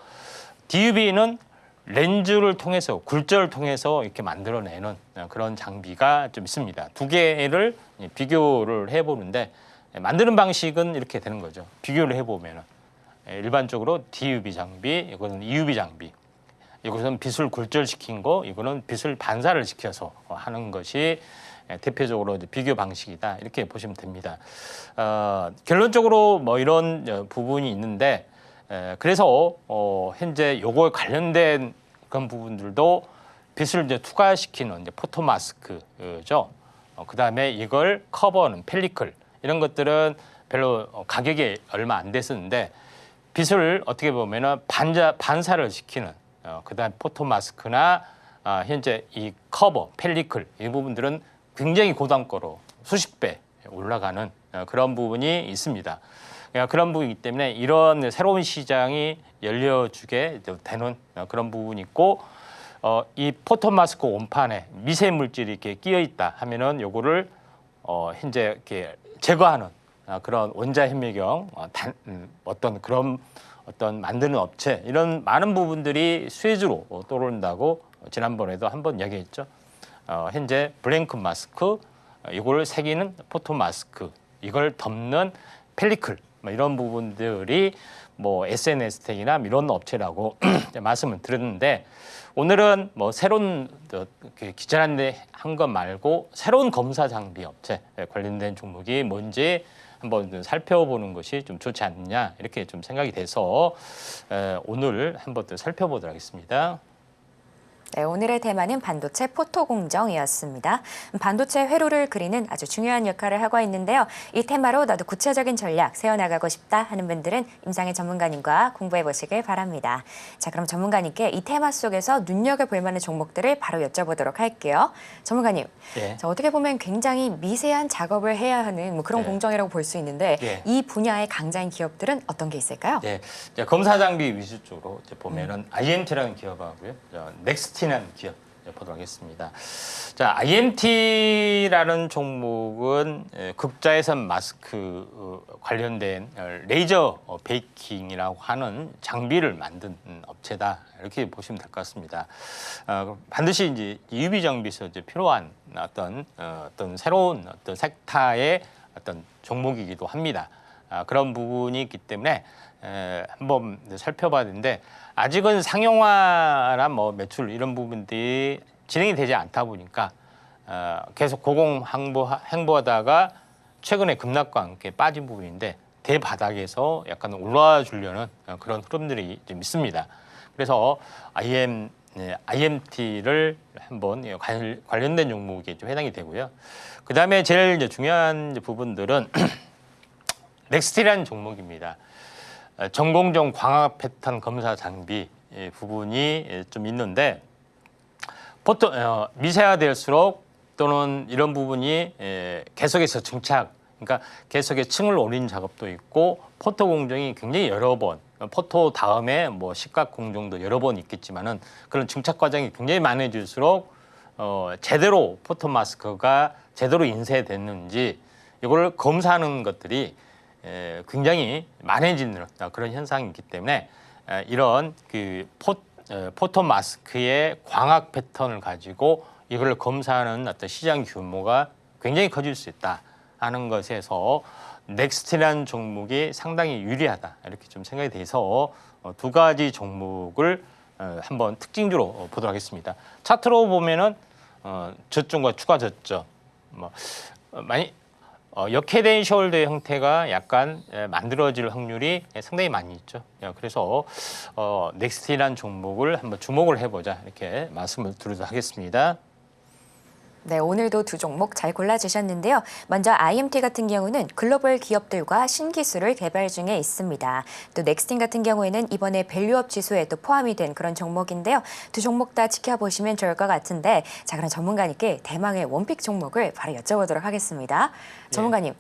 DUV는 렌즈를 통해서, 굴절을 통해서 이렇게 만들어내는 그런 장비가 좀 있습니다. 두 개를 비교를 해보는데, 만드는 방식은 이렇게 되는 거죠. 비교를 해보면은 일반적으로 DUV 장비, 이거는 EUV 장비, 이것은 빛을 굴절시킨 거, 이거는 빛을 반사를 시켜서 하는 것이 대표적으로 비교 방식이다 이렇게 보시면 됩니다. 결론적으로 뭐 이런 부분이 있는데, 그래서 현재 요거에 관련된 그런 부분들도 빛을 이제 투과시키는 이제 포토 마스크죠. 그 다음에 이걸 커버하는 펠리클, 이런 것들은 별로 가격이 얼마 안 됐었는데, 빛을 어떻게 보면은 반사를 시키는 그다음 포토 마스크나 현재 이 커버, 펠리클 이 부분들은 굉장히 고단가로 수십 배 올라가는 그런 부분이 있습니다. 그런 부분이기 때문에 이런 새로운 시장이 열려주게 되는 그런 부분이 있고 이 포토마스크 온판에 미세 물질이 이렇게 끼어 있다 하면은 요거를 현재 이렇게 제거하는 그런 원자현미경 어떤 만드는 업체 이런 많은 부분들이 수혜주로 떠오른다고 지난번에도 한번 이야기했죠. 현재 블랭크 마스크 이걸 새기는 포토 마스크 이걸 덮는 펠리클 이런 부분들이 뭐 SNS 텍이나 이런 업체라고 말씀을 드렸는데 오늘은 뭐 새로운 기존에 한 것 말고 새로운 검사 장비 업체 관련된 종목이 뭔지 한번 살펴보는 것이 좀 좋지 않느냐 이렇게 좀 생각이 돼서 오늘 한번 또 살펴보도록 하겠습니다. 네, 오늘의 테마는 반도체 포토공정이었습니다. 반도체 회로를 그리는 아주 중요한 역할을 하고 있는데요. 이 테마로 나도 구체적인 전략 세워나가고 싶다 하는 분들은 임상의 전문가님과 공부해 보시길 바랍니다. 자, 그럼 전문가님께 이 테마 속에서 눈여겨볼 만한 종목들을 바로 여쭤보도록 할게요. 전문가님, 예. 자, 어떻게 보면 굉장히 미세한 작업을 해야 하는 뭐 그런 예. 공정이라고 볼 수 있는데 예. 이 분야의 강자인 기업들은 어떤 게 있을까요? 네, 검사 장비 위주 쪽으로 보면은 IMT라는 기업하고요, 넥스티라는 기업 보도록 하겠습니다. 자, IMT라는 종목은 극자외선 마스크 관련된 레이저 베이킹이라고 하는 장비를 만든 업체다 이렇게 보시면 될 것 같습니다. 반드시 이제 UV 장비에서 이제 필요한 어떤 새로운 어떤 섹터의 어떤 종목이기도 합니다. 그런 부분이 있기 때문에 한번 살펴봐야 되는데 아직은 상용화나 뭐 매출 이런 부분들이 진행이 되지 않다 보니까 계속 고공행보하다가 최근에 급락과 함께 빠진 부분인데 대바닥에서 약간 올라와 주려는 그런 흐름들이 좀 있습니다. 그래서 IMT를 한번 관련된 종목에 좀 해당이 되고요. 그 다음에 제일 이제 중요한 부분들은 넥스티라는 종목입니다. 전공정 광학 패턴 검사 장비 부분이 좀 있는데 보통 미세화될수록 또는 이런 부분이 계속해서 증착, 그러니까 계속해서 층을 올리는 작업도 있고 포토 공정이 굉장히 여러 번, 포토 다음에 뭐 식각 공정도 여러 번 있겠지만은 그런 증착 과정이 굉장히 많아질수록 제대로 포토 마스크가 제대로 인쇄됐는지 이걸 검사하는 것들이 굉장히 많아지는 그런 현상이 있기 때문에 이런 그 포토 마스크의 광학 패턴을 가지고 이걸 검사하는 어떤 시장 규모가 굉장히 커질 수 있다 하는 것에서 넥스트라는 종목이 상당히 유리하다 이렇게 좀 생각이 돼서 두 가지 종목을 한번 특징주로 보도록 하겠습니다. 차트로 보면은 저점과 추가 저점 많이 역회된 숄더 형태가 약간 만들어질 확률이 상당히 많이 있죠. 그래서 넥스티라는 종목을 한번 주목을 해보자 이렇게 말씀을 드리도록 하겠습니다. 네, 오늘도 두 종목 잘 골라주셨는데요. 먼저 IMT 같은 경우는 글로벌 기업들과 신기술을 개발 중에 있습니다. 또 넥스틴 같은 경우에는 이번에 밸류업 지수에 또 포함이 된 그런 종목인데요. 두 종목 다 지켜보시면 좋을 것 같은데 자, 그럼 전문가님께 대망의 원픽 종목을 바로 여쭤보도록 하겠습니다. 전문가님,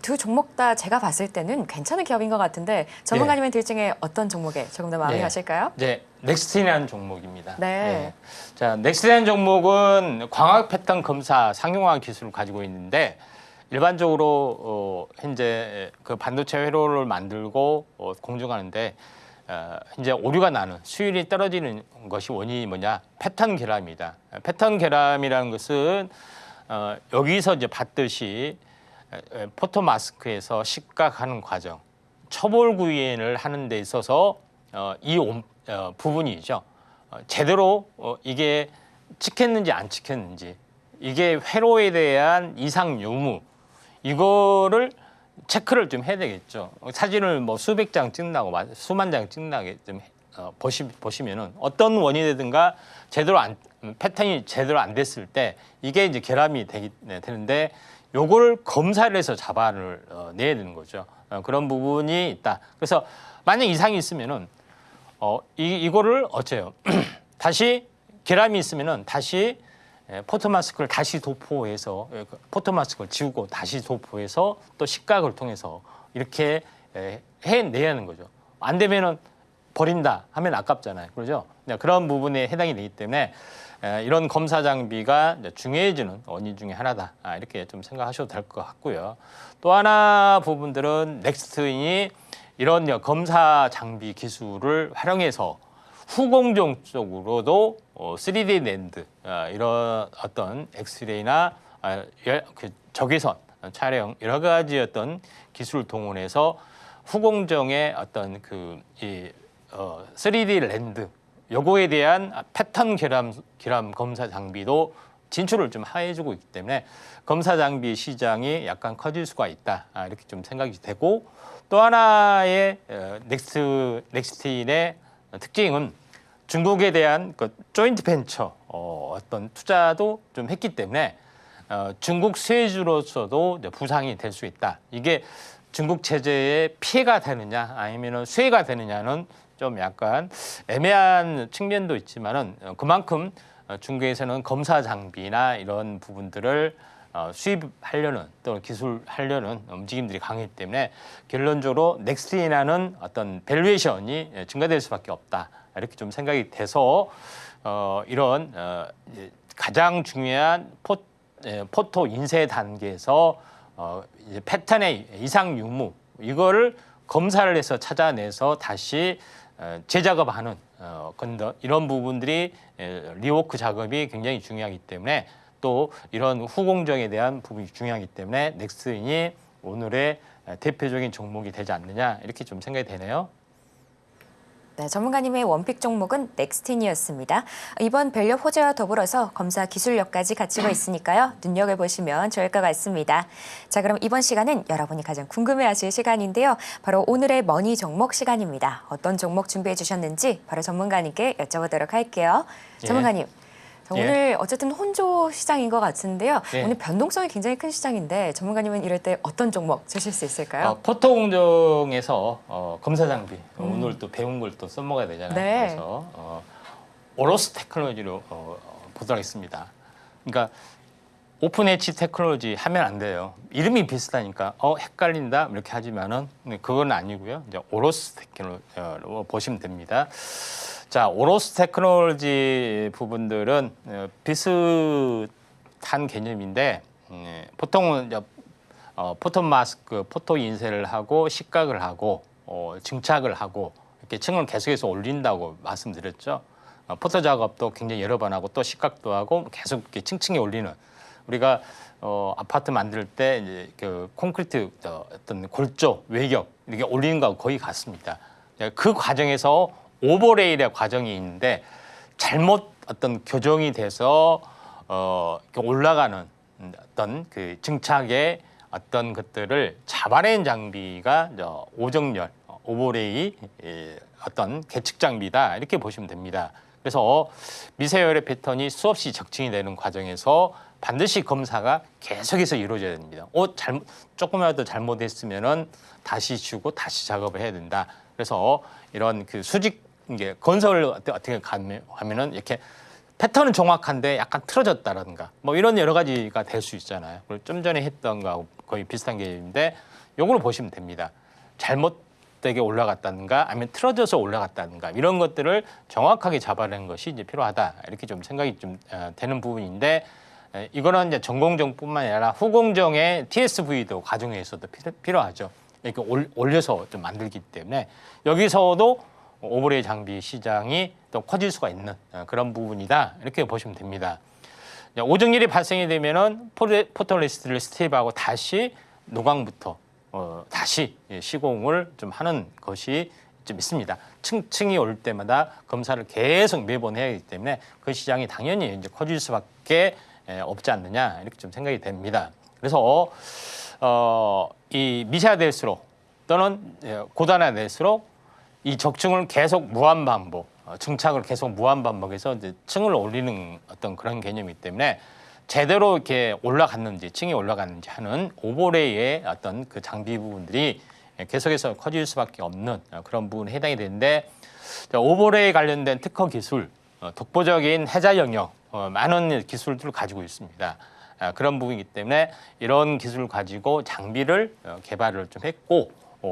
두 종목 다 제가 봤을 때는 괜찮은 기업인 것 같은데 전문가님의 둘 중에 어떤 종목에 조금 더 마음이 가실까요? 네, 넥스틴이라는 종목입니다. 네. 자, 넥스틴이라는 종목은 광학 패턴 검사 상용화 기술을 가지고 있는데 일반적으로 현재 그 반도체 회로를 만들고 공정하는데 현재 오류가 나는 수율이 떨어지는 것이 원인이 뭐냐? 패턴 결함이다. 패턴 결함이라는 것은 여기서 이제 봤듯이 포토 마스크에서 식각하는 과정, 초벌 구현을 하는 데 있어서 이 부분이죠. 제대로 이게 찍혔는지 안 찍혔는지, 이게 회로에 대한 이상 유무, 이거를 체크를 좀 해야 되겠죠. 사진을 뭐 수백 장 찍는다고 수만 장 찍는다고 좀 보시면은 어떤 원인이든가 제대로 패턴이 제대로 안 됐을 때 이게 이제 결함이 되는데 요거를 검사를 해서 잡아를 내야 되는 거죠. 그런 부분이 있다. 그래서 만약 이상이 있으면은 이거를 어째요? 다시 결함이 있으면은 다시 포토마스크를 다시 도포해서 포토마스크를 지우고 다시 도포해서 또 식각을 통해서 이렇게 해내야 하는 거죠. 안 되면은 버린다 하면 아깝잖아요. 그렇죠? 그런 부분에 해당이 되기 때문에 이런 검사 장비가 중요해지는 원인 중에 하나다. 이렇게 좀 생각하셔도 될 것 같고요. 또 하나 부분들은 넥스트인이 이런 검사 장비 기술을 활용해서 후공정 쪽으로도 3D 랜드 이런 어떤 엑스레이나 그 적외선 촬영 여러 가지 어떤 기술을 동원해서 후공정의 어떤 3D 랜드 요거에 대한 패턴 결함 검사 장비도 진출을 좀 해주고 있기 때문에 검사 장비 시장이 약간 커질 수가 있다. 이렇게 좀 생각이 되고 또 하나의 넥스트인의 특징은 중국에 대한 그 조인트 벤처 어떤 투자도 좀 했기 때문에 중국 수혜주로서도 부상이 될 수 있다. 이게 중국 체제에 피해가 되느냐 아니면 수혜가 되느냐는 좀 약간 애매한 측면도 있지만은 그만큼 중국에서는 검사 장비나 이런 부분들을 수입하려는 또 기술하려는 움직임들이 강하기 때문에 결론적으로 넥스트인하는 어떤 밸류에이션이 증가될 수밖에 없다. 이렇게 좀 생각이 돼서 이런 가장 중요한 포토 인쇄 단계에서 이제 패턴의 이상 유무 이거를 검사를 해서 찾아내서 다시 재작업하는 이런 부분들이 리워크 작업이 굉장히 중요하기 때문에 또 이런 후공정에 대한 부분이 중요하기 때문에 넥스트인이 오늘의 대표적인 종목이 되지 않느냐 이렇게 좀 생각이 되네요. 네, 전문가님의 원픽 종목은 넥스틴이었습니다. 이번 밸류 호재와 더불어서 검사 기술력까지 갖추고 있으니까요. 눈여겨보시면 좋을 것 같습니다. 자, 그럼 이번 시간은 여러분이 가장 궁금해하실 시간인데요. 바로 오늘의 머니 종목 시간입니다. 어떤 종목 준비해 주셨는지 바로 전문가님께 여쭤보도록 할게요. 전문가님. 오늘 어쨌든 혼조 시장인 것 같은데요. 오늘 변동성이 굉장히 큰 시장인데 전문가님은 이럴 때 어떤 종목 주실 수 있을까요? 포토 공정에서 검사 장비 오늘 또 배운 걸 또 써먹어야 되잖아요. 그래서 오로스 테크놀로지로 보도록 하겠습니다. 그러니까 오픈 엣지 테크놀로지 하면 안 돼요. 이름이 비슷하니까 헷갈린다 이렇게 하지만은 그건 아니고요. 이제 오로스 테크놀로지로 보시면 됩니다. 자, 오로스 테크놀로지 부분들은 비슷한 개념인데 보통은 이제 포토 마스크, 포토 인쇄를 하고 식각을 하고 증착을 하고 이렇게 층을 계속해서 올린다고 말씀드렸죠. 포토 작업도 굉장히 여러 번 하고 또 식각도 하고 계속 이렇게 층층이 올리는 우리가 아파트 만들 때 이제 그 콘크리트 어떤 골조 외격 이렇게 올리는 거하고 거의 같습니다. 그 과정에서 오버레이의 과정이 있는데 잘못 어떤 교정이 돼서 올라가는 어떤 그 증착의 어떤 것들을 잡아낸 장비가 오정열 오버레이 어떤 계측 장비다 이렇게 보시면 됩니다. 그래서 미세열의 패턴이 수없이 적층이 되는 과정에서 반드시 검사가 계속해서 이루어져야 됩니다. 조금이라도 잘못했으면은 다시 지우고 다시 작업을 해야 된다. 그래서 이런 그 수직 이게 건설 어떻게 하면은 이렇게 패턴은 정확한데 약간 틀어졌다라든가 뭐 이런 여러 가지가 될 수 있잖아요. 그리고 좀 전에 했던 거하고 거의 비슷한 개념인데 요걸 보시면 됩니다. 잘못되게 올라갔다든가 아니면 틀어져서 올라갔다든가 이런 것들을 정확하게 잡아내는 것이 이제 필요하다 이렇게 좀 생각이 좀 되는 부분인데 이거는 이제 전공정뿐만 아니라 후공정의 TSV도 과정에서도 필요하죠. 이렇게 올려서 좀 만들기 때문에 여기서도 오버레이 장비 시장이 또 커질 수가 있는 그런 부분이다 이렇게 보시면 됩니다. 오정일이 발생이 되면은 포토리스트를 스텝하고 다시 노광부터 다시 시공을 좀 하는 것이 좀 있습니다. 층층이 올 때마다 검사를 계속 매번 해야 하기 때문에 그 시장이 당연히 이제 커질 수밖에 없지 않느냐 이렇게 좀 생각이 됩니다. 그래서 이 미세화될수록 또는 고단화될수록 이 적층을 계속 무한 반복, 증착을 계속 무한 반복해서 이제 층을 올리는 어떤 그런 개념이기 때문에 제대로 이렇게 올라갔는지, 층이 올라갔는지 하는 오버레이의 어떤 그 장비 부분들이 계속해서 커질 수밖에 없는 그런 부분에 해당이 되는데 오버레이 관련된 특허 기술, 독보적인 해자 영역 많은 기술들을 가지고 있습니다. 그런 부분이기 때문에 이런 기술을 가지고 장비를 개발을 좀 했고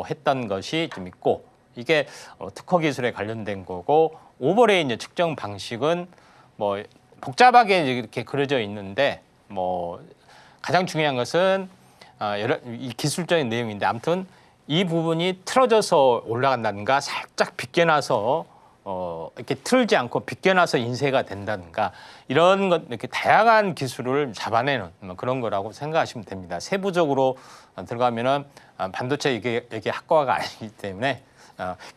했던 것이 좀 있고 이게 특허 기술에 관련된 거고 오버레인지 측정 방식은 뭐 복잡하게 이렇게 그려져 있는데 뭐 가장 중요한 것은 이 기술적인 내용인데 아무튼 이 부분이 틀어져서 올라간다든가 살짝 비껴나서 이렇게 틀지 않고 비껴나서 인쇄가 된다든가 이런 것 이렇게 다양한 기술을 잡아내는 뭐 그런 거라고 생각하시면 됩니다. 세부적으로 들어가면은 반도체 이게 학과가 아니기 때문에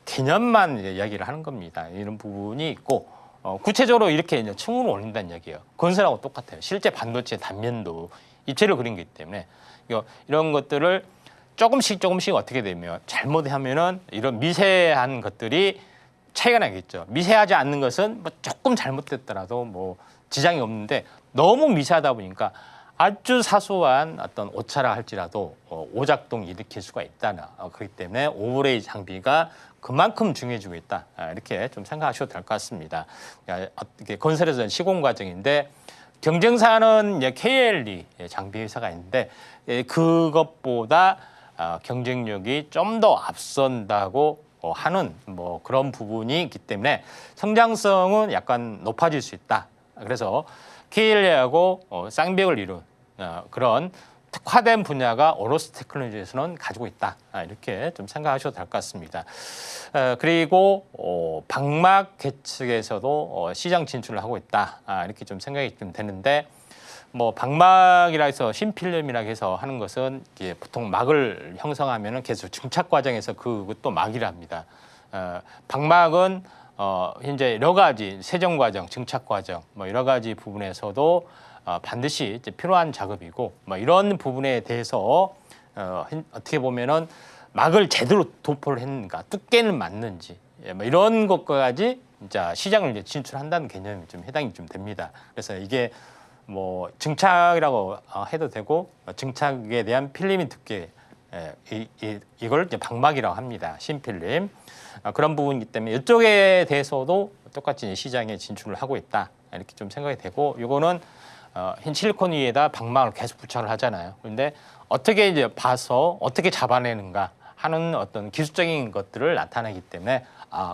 개념만 이제 이야기를 하는 겁니다. 이런 부분이 있고 구체적으로 이렇게 이제 층으로 올린다는 얘기예요. 건설하고 똑같아요. 실제 반도체 단면도 입체를 그린 거기 때문에 이런 것들을 조금씩 어떻게 되면 잘못하면은 이런 미세한 것들이 차이가 나겠죠. 미세하지 않는 것은 뭐 조금 잘못됐더라도 뭐 지장이 없는데 너무 미세하다 보니까 아주 사소한 어떤 오차라 할지라도 오작동 일으킬 수가 있다는 그렇기 때문에 오버레이 장비가 그만큼 중요해지고 있다 이렇게 좀 생각하셔도 될 것 같습니다. 이게 건설에서는 시공 과정인데 경쟁사는 이제 KLE 장비 회사가 있는데 그것보다 경쟁력이 좀 더 앞선다고 하는 뭐 그런 부분이 있기 때문에 성장성은 약간 높아질 수 있다. 그래서 KLA하고 쌍벽을 이룬 그런 특화된 분야가 오로스 테크놀로지에서는 가지고 있다. 이렇게 좀 생각하셔도 될 것 같습니다. 그리고 방막 계측에서도 시장 진출을 하고 있다. 이렇게 좀 생각이 좀 되는데 뭐 방막이라 해서 신필름이라 해서 하는 것은 이게 보통 막을 형성하면은 계속 증착 과정에서 그것도 막이라 합니다. 방막은 현재 여러 가지 세정 과정, 증착 과정 뭐 여러 가지 부분에서도 반드시 이제 필요한 작업이고 뭐 이런 부분에 대해서 어떻게 보면은 막을 제대로 도포를 했는가, 두께는 맞는지 뭐 이런 것까지 진짜 시장을 이제 진출한다는 개념이 좀 해당이 좀 됩니다. 그래서 이게 뭐 증착이라고 해도 되고 증착에 대한 필름의 두께 이걸 이제 방막이라고 합니다. 신필름 그런 부분이기 때문에 이쪽에 대해서도 똑같이 시장에 진출을 하고 있다 이렇게 좀 생각이 되고 이거는 흰 실리콘 위에다 방막을 계속 부착을 하잖아요. 그런데 어떻게 이제 봐서 어떻게 잡아내는가 하는 어떤 기술적인 것들을 나타내기 때문에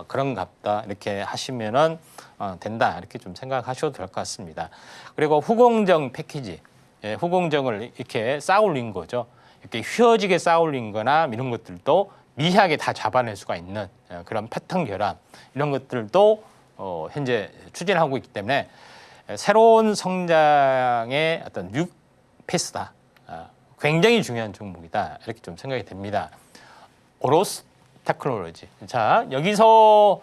그런갑다 이렇게 하시면은 된다 이렇게 좀 생각하셔도 될 것 같습니다. 그리고 후공정 패키지, 후공정을 이렇게 쌓아올린 거죠. 이렇게 휘어지게 쌓아올린 거나 이런 것들도 미세하게 다 잡아낼 수가 있는 그런 패턴 결함 이런 것들도 현재 추진하고 있기 때문에 새로운 성장의 어떤 뉴 패스다. 굉장히 중요한 종목이다. 이렇게 좀 생각이 됩니다. 오로스 테크놀로지. 자, 여기서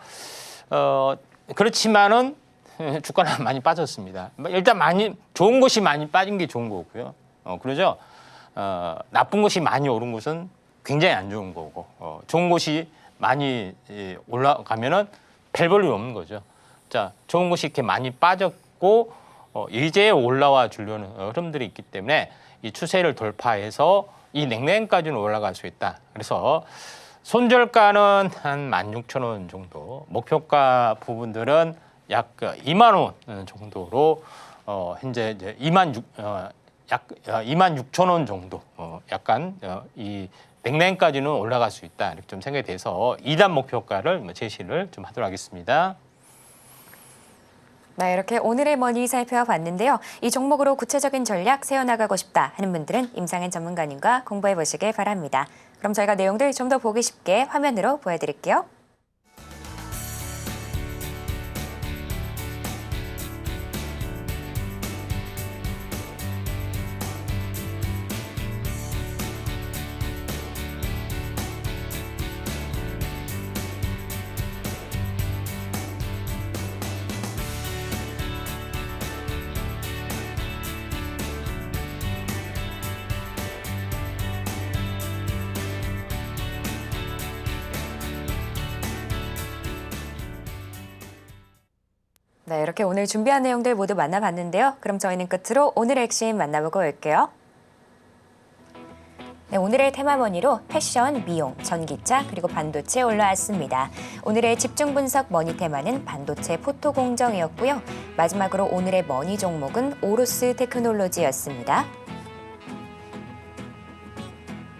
그렇지만은 주가는 많이 빠졌습니다. 일단 많이 좋은 것이 많이 빠진 게 좋은 거고요. 그러죠. 나쁜 것이 많이 오른 것은 굉장히 안 좋은 거고 좋은 것이 많이 올라가면은 별 볼일 없는 거죠. 자, 좋은 것이 이렇게 많이 빠졌고 이제 올라와 주려는 흐름들이 있기 때문에 이 추세를 돌파해서 이 냉랭까지는 올라갈 수 있다. 그래서 손절가는 한 16,000원 정도, 목표가 부분들은 약 2만 원 정도로 현재 이제 26,000원 정도 약간 이 냉랭까지는 올라갈 수 있다 이렇게 좀 생각이 돼서 2단 목표가를 제시를 좀 하도록 하겠습니다. 네, 이렇게 오늘의 머니 살펴봤는데요. 이 종목으로 구체적인 전략 세워나가고 싶다 하는 분들은 임상현 전문가님과 공부해 보시길 바랍니다. 그럼 저희가 내용들 좀 더 보기 쉽게 화면으로 보여드릴게요. 네, 이렇게 오늘 준비한 내용들 모두 만나봤는데요. 그럼 저희는 끝으로 오늘의 핵심 만나보고 올게요. 네, 오늘의 테마머니로 패션, 미용, 전기차, 그리고 반도체 올라왔습니다. 오늘의 집중 분석 머니 테마는 반도체 포토 공정이었고요. 마지막으로 오늘의 머니 종목은 오루스 테크놀로지였습니다.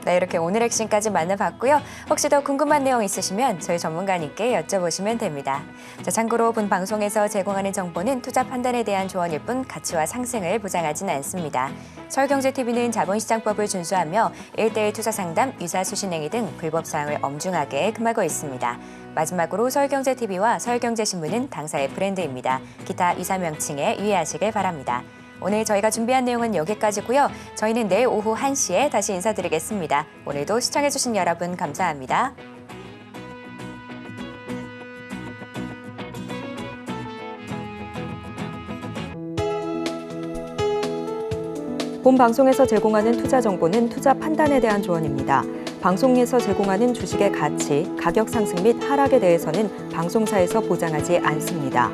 네, 이렇게 오늘 핵심까지 만나봤고요. 혹시 더 궁금한 내용 있으시면 저희 전문가님께 여쭤보시면 됩니다. 자, 참고로 본 방송에서 제공하는 정보는 투자 판단에 대한 조언일 뿐 가치와 상승을 보장하지는 않습니다. 서울경제TV는 자본시장법을 준수하며 1:1 투자 상담, 유사수신행위 등 불법 사항을 엄중하게 금하고 있습니다. 마지막으로 서울경제TV와 서울경제신문은 당사의 브랜드입니다. 기타 유사 명칭에 유의하시길 바랍니다. 오늘 저희가 준비한 내용은 여기까지고요. 저희는 내일 오후 1시에 다시 인사드리겠습니다. 오늘도 시청해주신 여러분 감사합니다. 본 방송에서 제공하는 투자 정보는 투자 판단에 대한 조언입니다. 방송에서 제공하는 주식의 가치, 가격 상승 및 하락에 대해서는 방송사에서 보장하지 않습니다.